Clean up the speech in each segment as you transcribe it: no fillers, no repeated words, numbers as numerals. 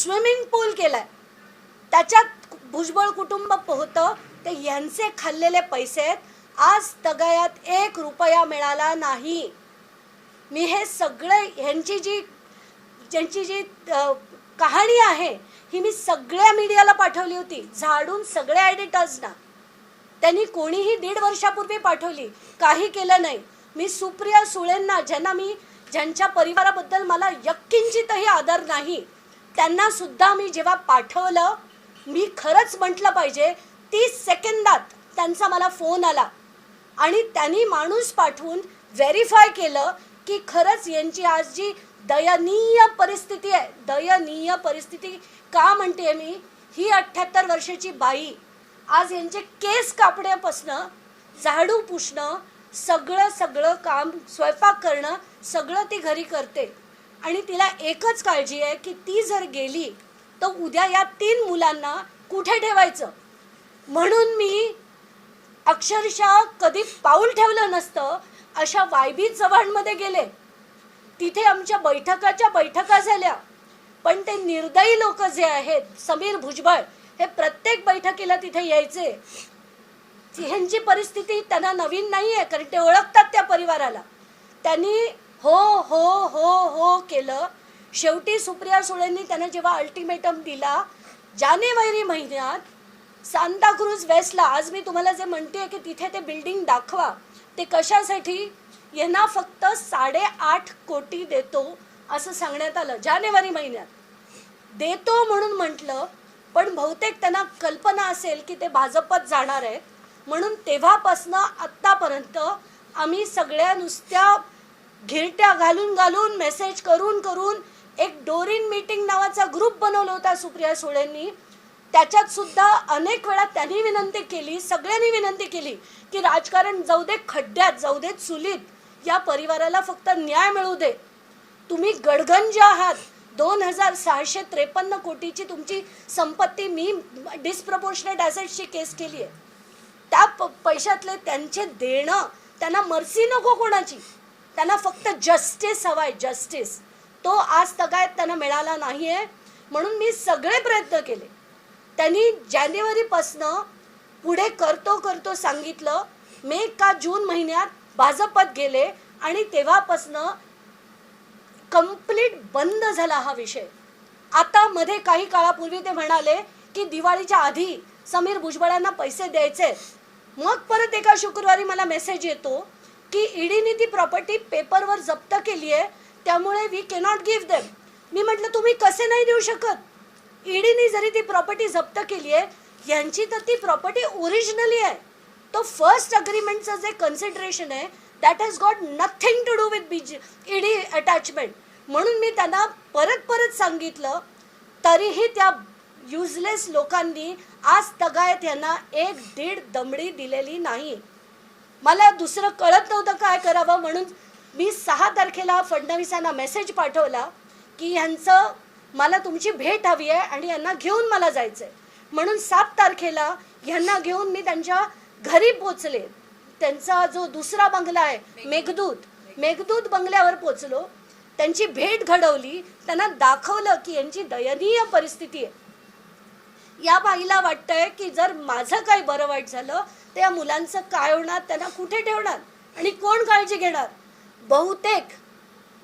Swimming पूल केलाय, त्याच्यात भुजबळ कुटुंब होतं, ते यांचे खाल्लेले पैसे आहेत. आज तगायात 1 रुपया मिळाला नाही. मी हे सगळे ज्यांची जी कहाणी आहे ही मी सगळ्या मीडियाला पाठवली होती, झाडून सगळ्या एडिटर्सना. त्यांनी कोणीही 1.5 वर्षापूर्वी पाठवली, काही केलं नाही. मी सुप्रिया सुळेंना, ज्यांच्या परिवाराबद्दल मला यत्किंचितही आदर नाही, त्यांना सुद्धा मी जेव्हा पाठवलं, मी खरंच म्हटलं पाहिजे 30 सेकंदात त्यांचा मला फोन आला आणि त्यांनी माणूस पाठवून व्हेरीफाय केलं की खरंच यांची आज जी दयनीय परिस्थिती आहे. दयनीय परिस्थिती का म्हणते मी? ही 78 वर्षाची बाई आज यांचे केस कापण्यापासनं झाडू पुसणं, सगळं काम, स्वयंपाक करणं, सगळं ती घरी करते. आणि तिला एकच काळजी आहे की ती जर गेली तर उद्या या 3 मुलांना कुठे ठेवायचं. म्हणून मी अक्षरशः कधी पाऊल ठेवलं नसतं अशा वायबी चव्हाणमध्ये गेले. तिथे आमच्या बैठका झाल्या, पण ते निर्दयी लोक जे आहेत, समीर भुजबळ, हे प्रत्येक बैठकीला तिथे यायचे. ह्यांची परिस्थिती त्यांना नवीन नाही आहे, कारण ते ओळखतात त्या परिवाराला. त्यांनी हो हो हो हो केलं. शेवटी सुप्रिया सुळेंनी त्यांना जेव्हा अल्टिमेटम दिला, जानेवारी महिन्यात सांताक्रूज वेस्टला, आज मी तुम्हाला जे म्हणते की तिथे ते बिल्डिंग दाखवा, ते कशासाठी? यांना फक्त 8.5 कोटी देतो असं सांगण्यात आलं. जानेवारी महिन्यात देतो म्हणून म्हटलं, पण बहुतेक त्यांना कल्पना असेल की ते भाजपत जाणार आहेत, म्हणून तेव्हापासनं आत्तापर्यंत आम्ही सगळ्या नुसत्या घिरट्या घालून मेसेज करून एक डोरीन मीटिंग नावाचा ग्रुप बनवला होता सुप्रिया सुळेंनी. त्याच्यात सुद्धा अनेक वेळा त्यांनी विनंती केली, सगळ्यांनी विनंती केली की राजकारण जाऊ दे, खड्ड्यात जाऊ दे, चुलीत, या परिवाराला फक्त न्याय मिळू दे. तुम्ही गडगंज आहात. 2653 कोटीची तुमची संपत्ती, मी डिस्प्रपोर्शनेट ॲसेट्सची केस केली आहे. त्या पैशातले त्यांचे देणं, त्यांना मर्सी नको कोणाची, त्यांना फक्त जस्टिस हवाय, जस्टिस. तो आज तगायत त्यांना मिळाला नाही आहे. म्हणून मी सगळे प्रयत्न केले. त्यांनी जानेवारीपासनं पुढे करतो सांगितलं. मे का जून महिन्यात भाजपत गेले आणि तेव्हापासनं कंप्लीट बंद झाला हा विषय. आता मध्ये काही काळापूर्वी ते म्हणाले की दिवाळीच्या आधी समीर भुजबळांना पैसे द्यायचे. मग परत एका शुक्रवारी मला मेसेज येतो की ईडीने ती प्रॉपर्टी पेपरवर जप्त केली आहे, त्यामुळे वी कॅनॉट गिव्ह देम. मी म्हटलं तुम्ही कसे नाही देऊ शकत? ईडीने जरी ती प्रॉपर्टी जप्त केली आहे, यांची तर ती प्रॉपर्टी ओरिजिनली आहे. तो फर्स्ट अग्रीमेंटचं जे कन्सिडरेशन आहे, that has got nothing to do with ED attachment. म्हणून मी त्यांना परत सांगितलं, तरीही त्या युजलेस लोकांनी आज तगायत यांना 1-1.5 दमडी दिलेली नाही. मला दुसरं कळत नव्हतं काय करावं, म्हणून मी 6 तारखेला फडणवीसांना मेसेज पाठवला की ह्यांचं मला तुमची भेट हवी आहे आणि यांना घेऊन मला जायचं आहे. म्हणून 7 तारखेला ह्यांना घेऊन मी त्यांच्या घरी पोचले. त्यांचा जो दुसरा बंगला आहे मेघदूत बंगल्यावर पोचलो. त्यांची भेट घडवली, त्यांना दाखवलं की यांची दयनीय परिस्थिती आहे. या बाईला वाटतंय की जर माझं काही बरं वाईट झालं तर या मुलांचं काय होणार, त्यांना कुठे ठेवणार आणि कोण काळजी घेणार? बहुतेक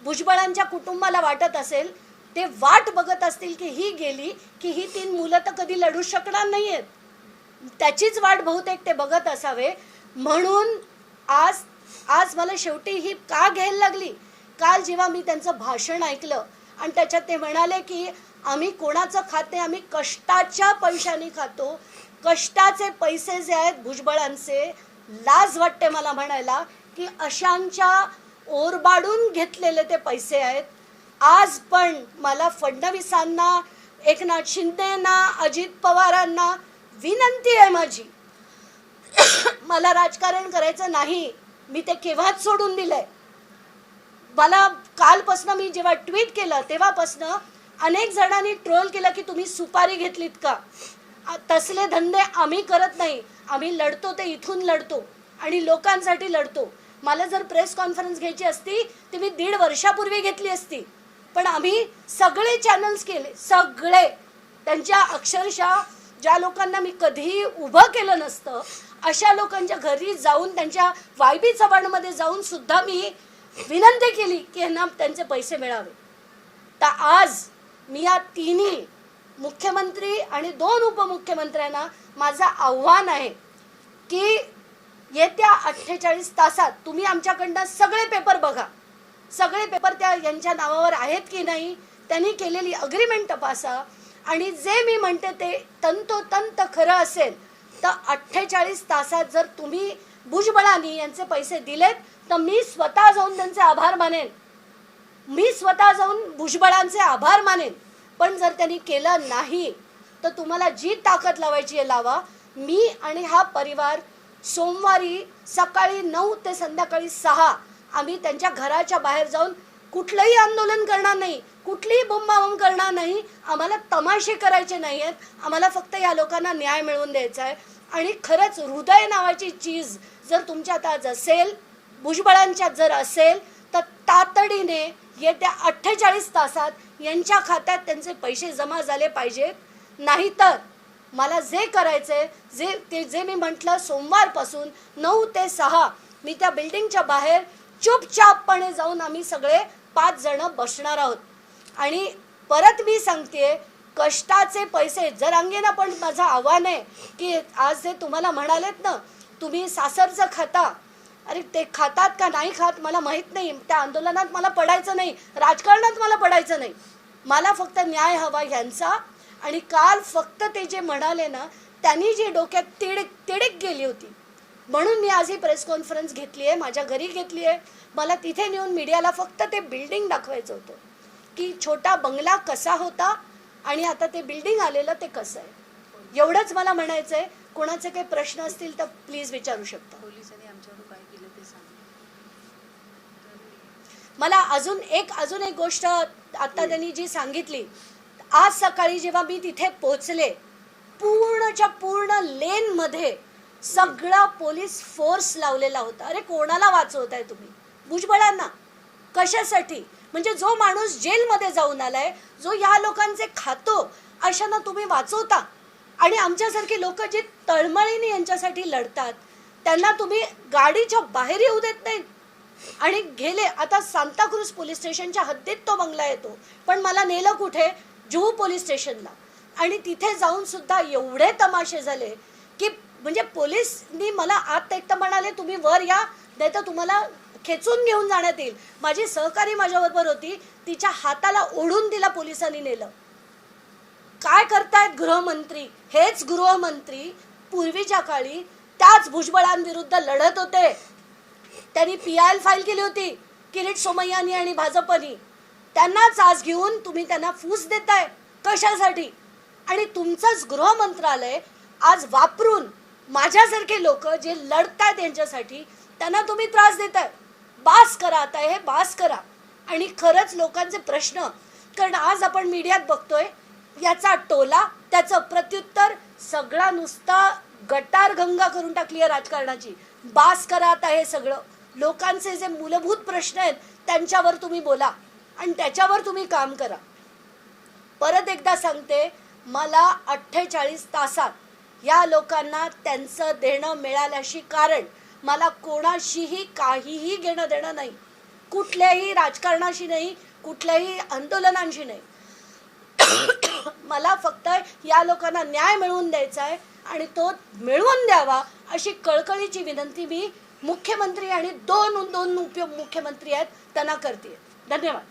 भुजबळांच्या कुटुंबाला वाटत असेल, ते वाट बघत असतील की ही गेली की ही 3 मुलं तर कधी लढू शकणार नाही आहेत. त्याचीच वाट बहुतेक ते बघत असावे. म्हणून आज मला शेवटी ही का घ्यायला लागली? काल जेव्हा मी त्यांचं भाषण ऐकलं आणि त्याच्यात ते म्हणाले की आम्ही कोणाचं खाते, आम्ही कष्टाच्या पैशाने खातो. कष्टाचे पैसे जे आहेत भुजबळांचे, लाज वाटते मला म्हणायला की अशांच्या ओरबाडून घेतलेले ते पैसे आहेत. आज पण मला फडणवीसांना, एकनाथ शिंदेना, अजित पवारांना विनंती आहे माझी, मला राजकारण करायचं नाही. मी ते केव्हाच सोडून दिलंय. मला कालपासनं मी जेव्हा ट्विट केलं तेव्हापासनं अनेक जणांनी ट्रोल केलं की तुम्ही सुपारी घेतलीत का? तसले धंदे आम्ही करत नाही. आम्ही लढतो ते इथून लढतो आणि लोकांसाठी लढतो. मला जर प्रेस कॉन्फरन्स घ्यायची असती तर मी 1.5 वर्षापूर्वी घेतली असती. पण आम्ही सगळे चॅनल्स केले, सगळे. त्यांच्या अक्षरशः ज्या लोकांना मी कधीही उभं केलं नसतं अशा लोकांच्या घरी जाऊन, त्यांच्या वायबी चव्हाणमध्ये जाऊन सुद्धा मी विनंती केली की यांना त्यांचे पैसे मिळावे. तर आज मी या तिन्ही मुख्यमंत्री आणि 2 उपमुख्यमंत्र्यांना माझं आव्हान आहे की येत्या 48 तासात तुम्ही आमच्याकडनं सगळे पेपर बघा, सगळे पेपर त्या यांच्या नावावर आहेत की नाही, त्यांनी केलेली अग्रीमेंट तपासा, आणि जे मी म्हणते ते तंतोतंत खरं असेल तर 48 तासात जर तुम्ही भुजबळांनी यांचे पैसे दिलेत तर मी स्वतः जाऊन त्यांचे आभार मानेन, मी स्वतः जाऊन भुजबळांचे आभार मानेन. पण जर त्यांनी केलं नाही तर तुम्हाला जी ताकद लावायची आहे लावा. मी आणि हा परिवार सोमवारी सकाळी 9 ते संध्याकाळी 6 आम्ही त्यांच्या घराच्या बाहेर जाऊन कुठलंही आंदोलन करणार नाही, कुठलीही बोंबाबोंब करणार नाही. आम्हाला तमाशे करायचे नाही आहेत, आम्हाला फक्त या लोकांना न्याय मिळवून द्यायचा आहे. आणि खरंच हृदय नावाची चीज जर तुमच्यात आज असेल, भुजबळांच्यात जर असेल, तर तातडीने येत्या 48 तासात यांच्या खात्यात त्यांचे पैसे जमा झाले पाहिजेत. नाहीतर मला जे करायचंय, जे मी म्हटलं, सोमवारपासून 9 ते 6 मी त्या बिल्डिंगच्या बाहेर चुपचापपणे जाऊन आम्ही सगळे 5 जण बसणार आहोत. आणि परत मी सांगते, कष्टाचे पैसे जर अंगेना, पण माझं आव्हान आहे की आज जे तुम्हाला म्हणालेत ना तुम्ही सासरचं खाता, अरे ते खातात का नाही खात मला माहीत नाही, त्या आंदोलनात मला पडायचं नाही, राजकारणात मला पडायचं नाही, मला फक्त न्याय हवा ह्यांचा. आणि काल फक्त ते जे म्हणाले ना, त्यांनी जी डोक्यात तिडक गेली होती, म्हणून मी आज ही प्रेस कॉन्फरन्स घेतली आहे, माझ्या घरी घेतली आहे. मला तिथे नेऊन मीडियाला फक्त ते बिल्डिंग दाखवायचं होतं की छोटा बंगला कसा होता आणि आता ते बिल्डिंग आलेलं ते कसं आहे, एवढंच मला म्हणायचं आहे. कोणाचे काही प्रश्न असतील तर प्लीज विचारू शकता. पोलिसांनी आमच्यावर काय केलं ते सांगा. मला अजून एक गोष्ट आता त्यांनी जी सांगितली, आज सकाळी जेव्हा मी तिथे पोहोचले, पूर्णच्या पूर्ण लेनमध्ये सगळा पोलीस फोर्स लावलेला होता. अरे कोणाला वाचवताय तुम्ही? भुजबळांना. कशासाठी? म्हणजे जो माणूस जेलमध्ये जाऊन आलाय, जो या लोकांचे खातो, अशांना तुम्ही वाचवता. आणि आमच्यासारखी लोक जे तळमळीने यांच्यासाठी लढतात त्यांना तुम्ही गाडीच्या बाहेर येऊ देत नाहीत. आणि गेले आता सांताक्रूज पोलीस स्टेशनच्या हद्दीत तो बंगला येतो, पण मला नेलं कुठे? जुहू पोलीस स्टेशनला. आणि तिथे जाऊन सुद्धा एवढे तमाशे झाले की म्हणजे पोलिसनी मला आत एकटं म्हणाले तुम्ही वर या, नाही तर तुम्हाला खेचून घेऊन जाण्यात येईल. माझी सहकारी माझ्याबरोबर होती, तिच्या हाताला ओढून तिला पोलिसांनी नेलं. काय करतायत गृहमंत्री? हेच गृहमंत्री पूर्वीच्या काळी त्याच भुजबळांविरुद्ध लढत होते. त्यांनी PIL फाईल केली होती, किरीट सोमय्यांनी आणि भाजपनी. त्यांनाच आज घेऊन तुम्ही त्यांना फूस देताय. कशासाठी? आणि तुमचंच गृह मंत्रालय आज वापरून माझ्यासारखे लोक जे लढतायत यांच्यासाठी त्यांना तुम्ही त्रास देताय. बास करा आता, हे बास करा. आणि खरंच लोकांचे प्रश्न, कारण आज आपण मीडियात बघतोय याचा टोला, त्याचं प्रत्युत्तर, सगळा नुसता गटारगंगा करून टाकली आहे राजकारणाची. बास करा आता हे सगळं. लोकांचे जे मूलभूत प्रश्न आहेत त्यांच्यावर तुम्ही बोला आणि त्याच्यावर तुम्ही काम करा. परत एकदा सांगते, मला 48 तासात या लोकांना त्यांचं देणं मिळाल्याशी, कारण मला कोणाशीही काहीही घेणं देणं नाही, कुठल्याही राजकारणाशी नाही, कुठल्याही आंदोलनांशी नाही. मला फक्त या लोकांना न्याय मिळवून द्यायचा आहे आणि तो मिळवून द्यावा अशी कळकळीची विनंती मी मुख्यमंत्री आणि दोन उपमुख्यमंत्री आहेत त्यांना करते. धन्यवाद.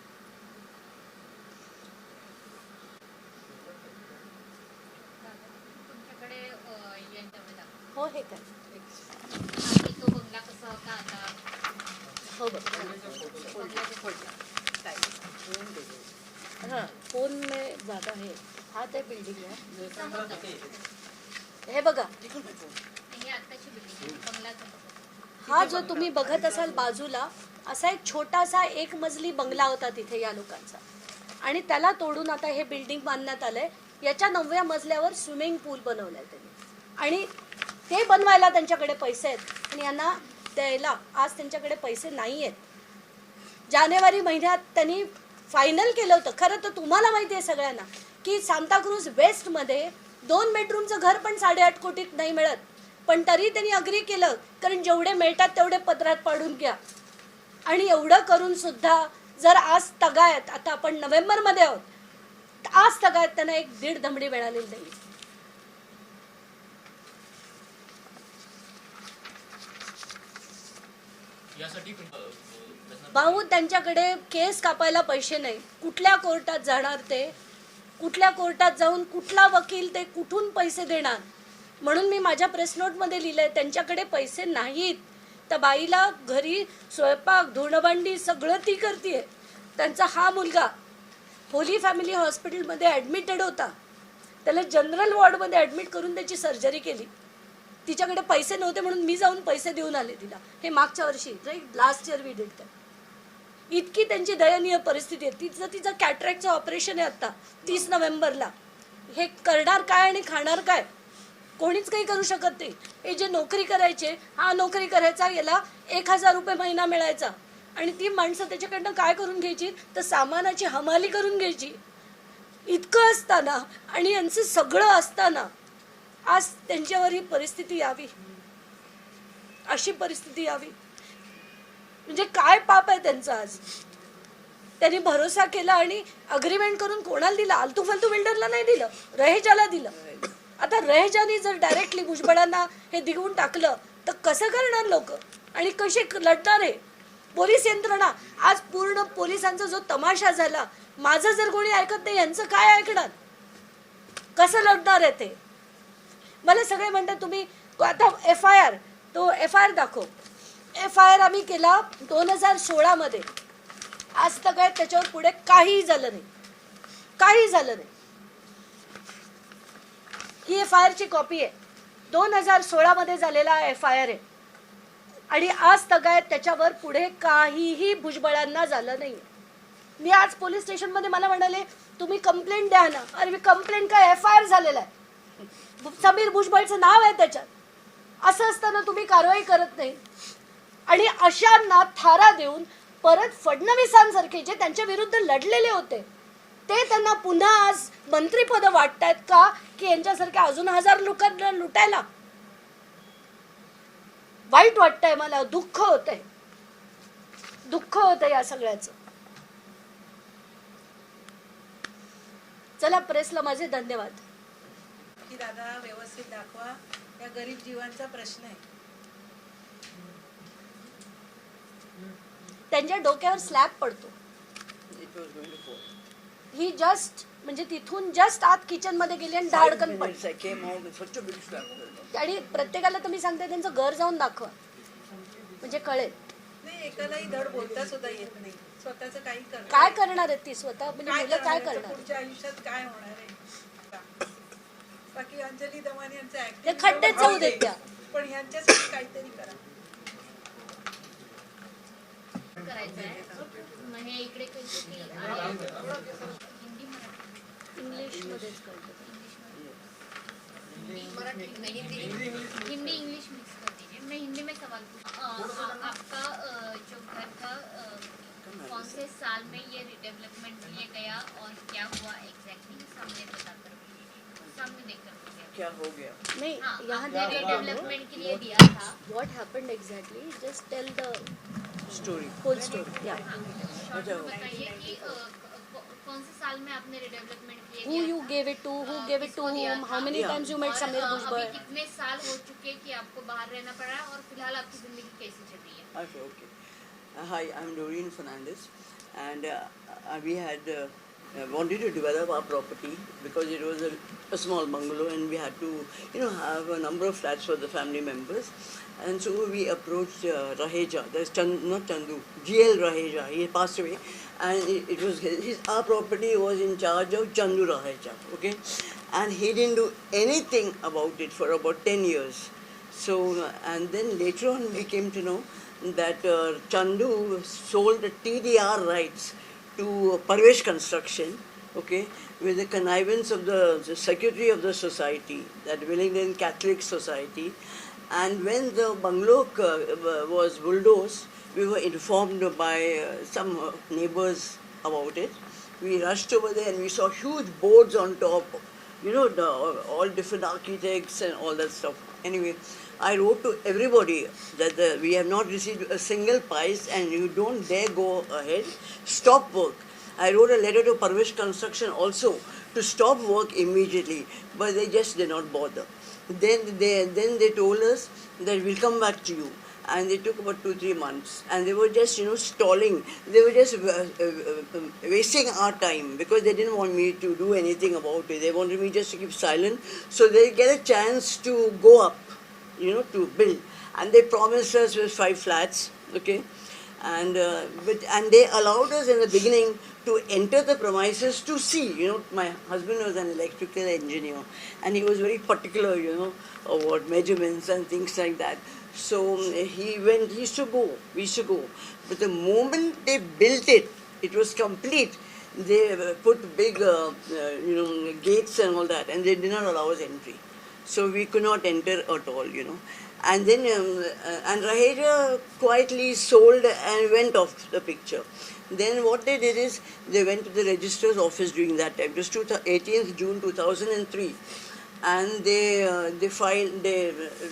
हो हे काय हाँ फोन में ज़्यादा है. हा ते बिल्डिंग आहे, हे बघा. हा जो तुम्ही बघत असाल बाजूला, असा एक छोटासा 1 मजली बंगला होता तिथे या लोकांचा, आणि त्याला तोडून आता हे बिल्डिंग बांधण्यात आलंय. याच्या 9व्या मजल्यावर स्विमिंग पूल बनवलाय त्यांनी, आणि ते बनवायला त्यांच्याकडे पैसे आहेत आणि यांना द्यायला आज त्यांच्याकडे पैसे नाही आहेत. जानेवारी महिन्यात त्यांनी फायनल केलं होतं. खरं तर तुम्हाला माहिती आहे सगळ्यांना की सांताक्रूज वेस्टमध्ये 2 बेडरूमचं घर पण 8.5 कोटीत नाही मिळत, पण तरी त्यांनी अग्री केलं, कारण जेवढे मिळतात तेवढे पदरात पाडून घ्या. आणि एवढं करून सुद्धा जर आज तगायत, आता आपण नोव्हेंबरमध्ये आहोत, आज तगायत त्यांना 1.5 दमडी मिळालेली नाही. भाऊ, त्यांच्याकडे केस कापायला पैसे नाही. कुठल्या कोर्टात जाणार ते, कुठल्या कोर्टात जाऊन कुठला वकील ते कुठून पैसे देणार. म्हणून मी माझ्या प्रेस नोटमध्ये लिहिलंय, त्यांच्याकडे पैसे नाहीत. त्या बाईला घरी स्वयंपाक धुणभांडी सगळं ती करते. त्यांचा हा मुलगा होली फॅमिली हॉस्पिटलमध्ये ॲडमिटेड होता. त्याला जनरल वॉर्डमध्ये ॲडमिट करून त्याची सर्जरी केली. तिच्याकडे पैसे नव्हते म्हणून मी जाऊन पैसे देऊन आले तिला. हे मागच्या वर्षी, right, last year we did that. इतकी त्यांची दयनीय परिस्थिती आहे. तिचं कॅटरॅक्टचं ऑपरेशन आहे आता 30 नोव्हेंबरला. हे करणार काय आणि खाणार काय, कोणीच काही करू शकत नाही. हे जे नोकरी करायचे, हा नोकरी करायचा, याला 1,000 रुपये महिना मिळायचा, आणि ती माणसं त्याच्याकडनं काय करून घ्यायची, तर सामानाची हमाली करून घ्यायची. इतकं असताना आणि यांचं सगळं असताना आज त्यांच्यावर ही परिस्थिती यावी, अशी परिस्थिती यावी. म्हणजे काय पाप आहे त्यांचं. आज त्यांनी भरोसा केला आणि अग्रीमेंट करून कोणाला दिला, आलतू फालतू बिल्डरला नाही दिलं, रहेजाला दिलं. आता रहेजाने जर डायरेक्टली भुजबळांना हे दिवून टाकलं तर कसं करणार लोक आणि कसे लढणार आहे पोलीस यंत्रणा. आज पूर्ण पोलिसांचा जो तमाशा झाला, माझं जर कोणी ऐकत नाही यांचं काय ऐकणार, कसं लढणार आहे ते. मला सगळे म्हणतात तुम्ही आता FIR, तो FIR दाखव. FIR आम्ही केला 2016 मध्ये. आज तर काय त्याच्यावर पुढे काही झालं नाही, काही झालं नाही. ही FIR ची कॉपी आहे, 2016 मध्ये झालेला FIR आहे, आणि आज तगायत त्याच्यावर पुढे काहीही भुजबळांना झालं नाही. मी आज पोलीस स्टेशनमध्ये मला म्हणाले तुम्ही कंप्लेंट द्या ना. अरे मी कंप्लेंट काय, FIR झालेला आहे, समीर भुजबळचं नाव आहे त्याच्यात. असं असताना तुम्ही कारवाई करत नाही. आणि अशांना थारा देऊन परत फडणवीसांसारखे जे त्यांच्या विरुद्ध लढलेले होते ते त्यांना पुन्हा आज मंत्रीपद वाटतायत का, की यांच्यासारख्या अजून 1000 लोकांना लुटायला. वाईट वाटतंय मला, दुःख होतंय, दुःख होतंय या सगळ्याचं. चला, प्रेसला माझे धन्यवाद. की दादा व्यवस्थित दाखवा, या गरीब जीवांचा प्रश्न आहे. त्यांच्या डोक्यावर स्लॅब पडतो. ही जस्ट म्हणजे तिथून जस्ट आत किचन मध्ये गेली आणि धाडकन पडली. आणि प्रत्येकाला तुम्ही सांगते त्यांचं घर जाऊन दाखवा म्हणजे कळेल. नाही, एकालाही धड बोलता सुद्धा येत नाही, स्वतःचं काही करणार. काय करणार आहेत ती स्वतः, म्हणजे मुलं काय करणार, पुढच्या आयुष्यात काय होणार आहे. बाकी अंजली दमानी यांचं ते ऍक्टिंग खड्डेच जाऊ देत त्या. पण ह्यांच्यासाठी काहीतरी करा. हे इकडे हिंदी इंग्लिश मध्येच कळतं. हिंदी इंग्लिश मिक्स कर दीजिए. मैं हिंदी में सवाल आपका जो घर था कौन से साल में ये रिडेवलपमेंट किया गया और क्या हुआ एग्जैक्टली सामने बताकर, सामने देखकर क्या हो गया. नहीं, यहाँ रिडेवलपमेंट के लिए दिया था. What happened exactly, just tell the story, whole story. या बताइए कि कौन से साल में आपने रिडेवलपमेंट किया. Who you gave it to, who gave it to whom, how many times you met Samir Bhujbal. अभी कितने साल हो चुके कि आपको बाहर रहना पड़ा है और फिलहाल आपकी जिंदगी कैसी चल रही है. Okay. Hi, I'm Doreen Fernandez, and we had wanted to develop our property because it was a small bungalow and we had to, have a number of flats for the family members. And so we approached Raheja. There's not Chandu, GL Raheja. He passed away, and it was our property was in charge of Chandu Raheja. Okay, and he didn't do anything about it for about 10 years. So, and then later on we came to know that Chandu sold the TDR rights to Parvesh Construction. Okay, with the connivance of the secretary of the society, that Willingdon Catholic Society. And when the bungalow was bulldozed, we were informed by some neighbors about it. We rushed over there and we saw huge boards on top, all different architects and all that stuff. Anyway, I wrote to everybody that we have not received a single prize and you don't dare go ahead. Stop work. I wrote a letter to Parvish Construction also to stop work immediately, but they just did not bother. Then they told us that we'll come back to you. And they took about 2-3 months, and they were just stalling. They were just wasting our time because they didn't want me to do anything about it. They wanted me just to keep silent so they get a chance to go up, to build. And they promised us with 5 flats, okay, and they allowed us in the beginning to enter the premises to see. My husband was an electrical engineer, and he was very particular, about measurements and things like that. So he used to go, we used to go. But the moment they built it, it was complete. They put big, gates and all that, and they did not allow us entry. So we could not enter at all, And then, and Raheja quietly sold and went off the picture. Then what they did is, they went to the registrar's office during that time. It was 18th June 2003. And they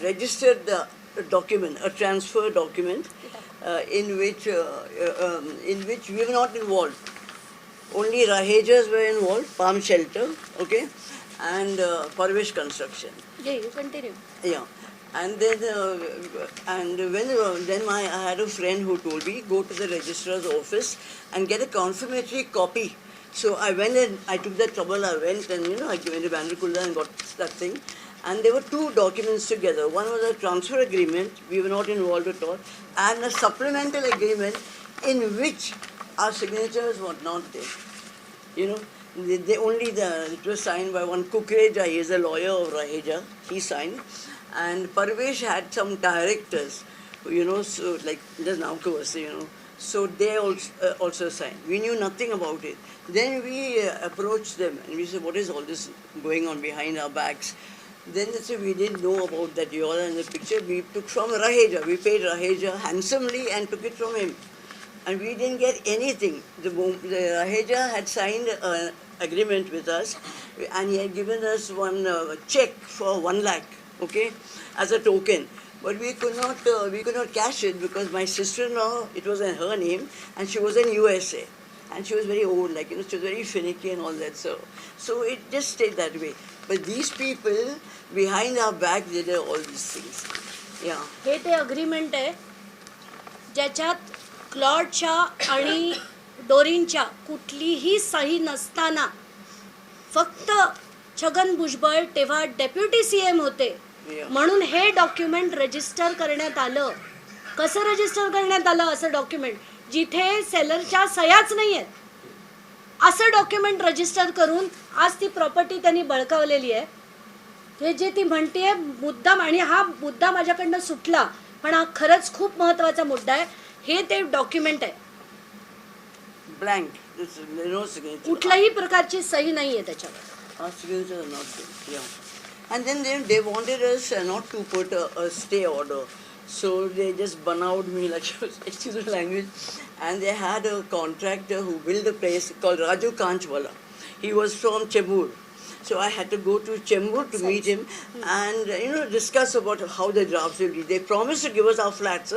registered the document, a transfer document, in which we were not involved. Only Rahejas were involved, Palm Shelter, okay, and Parvish Construction. Yeah, you continue. Yeah, and then I had a friend who told me go to the registrar's office and get a confirmatory copy. So I went and I took that trouble. I went and I went to Vanderkulla and got that thing. And there were 2 documents together. One was a transfer agreement, we were not involved at all, and a supplemental agreement in which our signatures were not there. It was signed by one Kukreja, he is a lawyer of Raheja, he signed. And Parvesh had some directors, so like the Naukavasi, so they also signed. We knew nothing about it. Then we approached them and we said, what is all this going on behind our backs? Then they said, we didn't know about that, you all in the picture. We took from Raheja. We paid Raheja handsomely and took it from him. And we didn't get anything. The Raheja had signed an agreement with us and he had given us one check for 1 lakh, okay, as a token. But we could not cash it because my sister-in-law, it was in her name and she was in USA. And she was very old, she was very finicky and all that. So it just stayed that way. But these people, behind our back, they did all these things. Yeah. हे ते agreement आहे ज्याच्यात क्लॉडच्या आणि डोरीनच्या कुठलीही सही नसताना फक्त छगन भुजबळ तेव्हा डेप्युटी सीएम होते म्हणून हे डॉक्युमेंट रजिस्टर करण्यात आलं. कसं रजिस्टर करण्यात आलं असं डॉक्युमेंट जिथे सेलरच्या सह्याच नाही आहेत असं डॉक्युमेंट रजिस्टर करून आज ती प्रॉपर्टी त्यांनी बळकावलेली आहे. हे जे ती म्हणतीये मुद्दाम, आणि हा मुद्दा माझ्याकडनं सुटला पण हा खरंच खूप महत्त्वाचा मुद्दा आहे. हे ते डॉक्युमेंट आहे, ब्लँक, कुठल्याही प्रकारची सही नाहीये त्याच्यावर. And then they wanted us not to put a stay order. So they just banawed me, excuse the language. And they had a contractor who built a place called Raju Kanchwala. He was from Chembur. So I had to go to Chembur to meet him and discuss about how the drafts will be. They promised to give us our flats,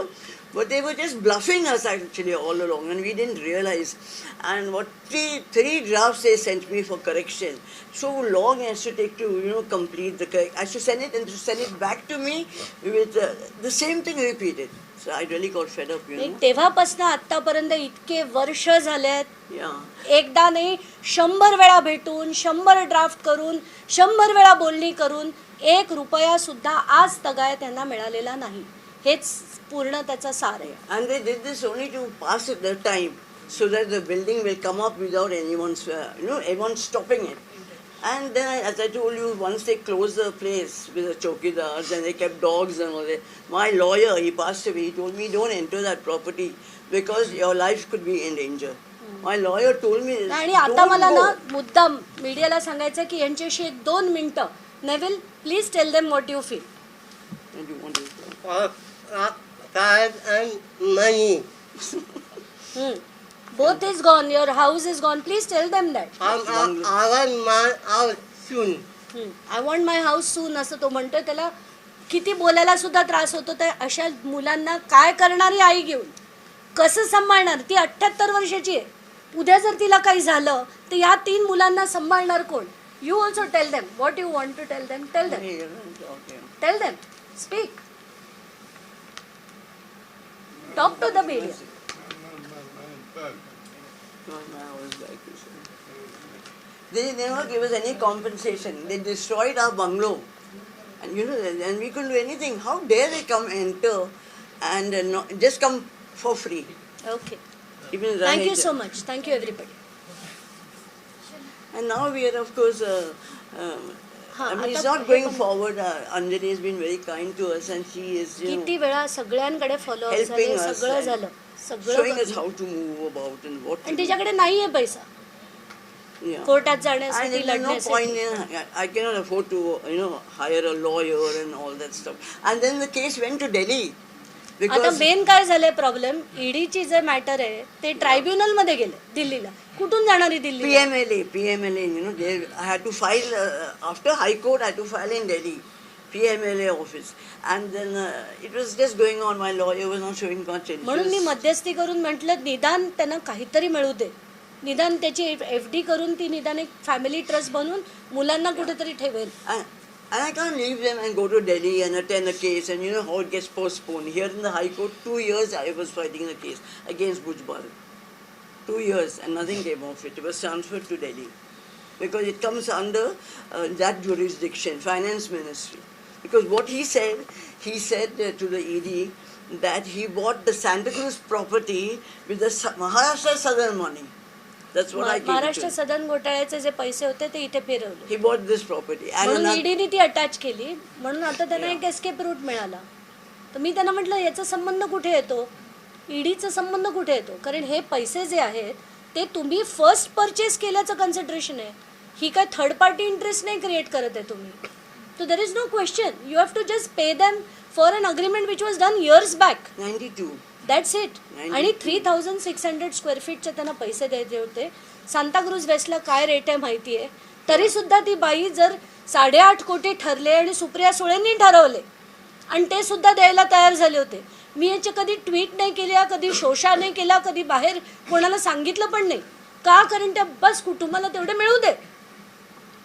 but they were just bluffing us actually all along, and we didn't realize. And what three drafts they sent me for correction. So long as to take to complete the correct. I should send it and to send it back to me with the same thing repeated. So I really got fed up, तेव्हापासून आतापर्यंत इतके वर्ष झालेत. Yeah. एकदा नाही 100 वेळा भेटून 100 draft करून 100 वेळा बोलणी करून 1 रुपया सुद्धा आज तगाय त्यांना मिळालेला नाही. हेच पूर्ण त्याचा सार आहे. And they did this only to pass it the time so that the building will come up without anyone stopping it. And then, as I told you, once they closed the place with the chokidars and they kept dogs and all that, my lawyer, he passed away, he told me, don't enter that property because your life could be in danger. My lawyer told me this. आणि आता मला ना मुद्दाम मीडियाला सांगायचं की यांच्याशी 1-2 मिनिटं. Neville, please tell them what you feel. Time and money. Both is gone. Your house is gone. Please tell them that. I want my house soon. I want my house soon असं तो म्हणतोय. त्याला किती बोलायला सुद्धा त्रास होतो. तर अशा मुलांना काय करणारी आई घेऊन कसं सांभाळणार. ती 78 वर्षाची आहे. उद्या जर तिला काही झालं तर या 3 मुलांना सांभाळणार कोण. You also tell them what you want to tell them. Tell them. Tell them. Speak. Talk to the baby. They never gave us any compensation. They destroyed our bungalow, and and we couldn't do anything. How dare they come enter and just come for free? Okay. Even Thank you Rahej. so much. Thank you everybody. And now we are, of course, I mean, it's not going forward. Anjali has been very kind to us, and she is, किती वेळा सगळ्यांकडे follow helping झाले. us सगळं and झालं. showing us सगळं. how to move about and what. आणि To do. तिच्याकडे नाहीये पैसा Yeah. कोर्टात And जाण्यासाठी there's no point लढण्यासाठी. in, I cannot afford to, hire a lawyer and all that stuff. And then the case went to Delhi. आता Because main काय झालंय प्रॉब्लेम. ईडीची जे मॅटर आहे ते ट्रायब्युनल मध्ये गेले दिल्लीला. कुठून जाणार Delhi. PMLA, I had to file, after High Court, I had to file in Delhi, PMLA office. And then it was just going on, my lawyer was not showing much interest. म्हणून मी मध्यस्थी करून म्हटलं निदान त्यांना काहीतरी मिळू दे. निदान त्याची FD करून ती निदान एक फॅमिली ट्रस्ट बनवून मुलांना कुठेतरी ठेवेल. And I can't leave them and go to Delhi and attend a case, and you know how it gets postponed. Here in the High Court, 2 years I was fighting the case against Bhujbal. 2 years and nothing came of it. It was transferred to Delhi because it comes under that jurisdiction, Finance Ministry. Because what he said to the ED that he bought the Santa Cruz property with the Maharashtra Southern money. That's what I gave it to Maharashtra him. सदन घोटाळ्याचे जे पैसे होते ते इथे फिरवले. He bought this property. And म्हणून another- ईडीने ती attach केली. म्हणून आता त्यांना एक एस्केप रूट मिळाला. तर मी त्यांना म्हटलं याचा संबंध कुठे येतो. ईडीचा संबंध कुठे येतो. कारण हे पैसे जे आहेत ते तुम्ही फर्स्ट परचेस केल्याचं कन्सिडरेशन आहे. ही काय थर्ड पार्टी इंटरेस्ट नाही क्रिएट करत आहे तुम्ही. So there is no question. You have to just pay them for an agreement which was done years back. 92. That's it. 92. आणि 3600 स्क्वेअर फीटचे त्यांना पैसे द्यायचे होते. सांताक्रूज वेस्टला काय रेट आहे माहिती आहे. तरी सुद्धा ती बाई जर 8.5 कोटी ठरले आणि सुप्रिया सुळेंनी ठरवले आणि ते सुद्धा द्यायला तयार झाले होते. मी याचे कधी ट्विट नाही केल्या, कधी शोषा नाही केला, कधी बाहेर कोणाला सांगितलं पण नाही. का. कारण त्या बस कुटुंबाला तेवढे मिळू दे.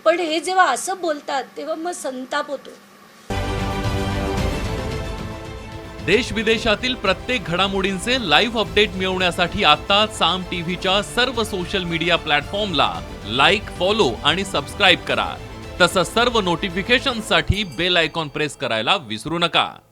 पण हे जेव्हा असं बोलतात तेव्हा मग संताप होतो. देश विदेशातील प्रत्येक घडामोडींचे लाईव्ह अपडेट मिळवण्यासाठी आता साम टीव्हीच्या सर्व सोशल मीडिया प्लॅटफॉर्मला लाईक, फॉलो आणि सबस्क्राईब करा. तसंच सर्व नोटिफिकेशनसाठी बेल आयकॉन प्रेस करायला विसरू नका.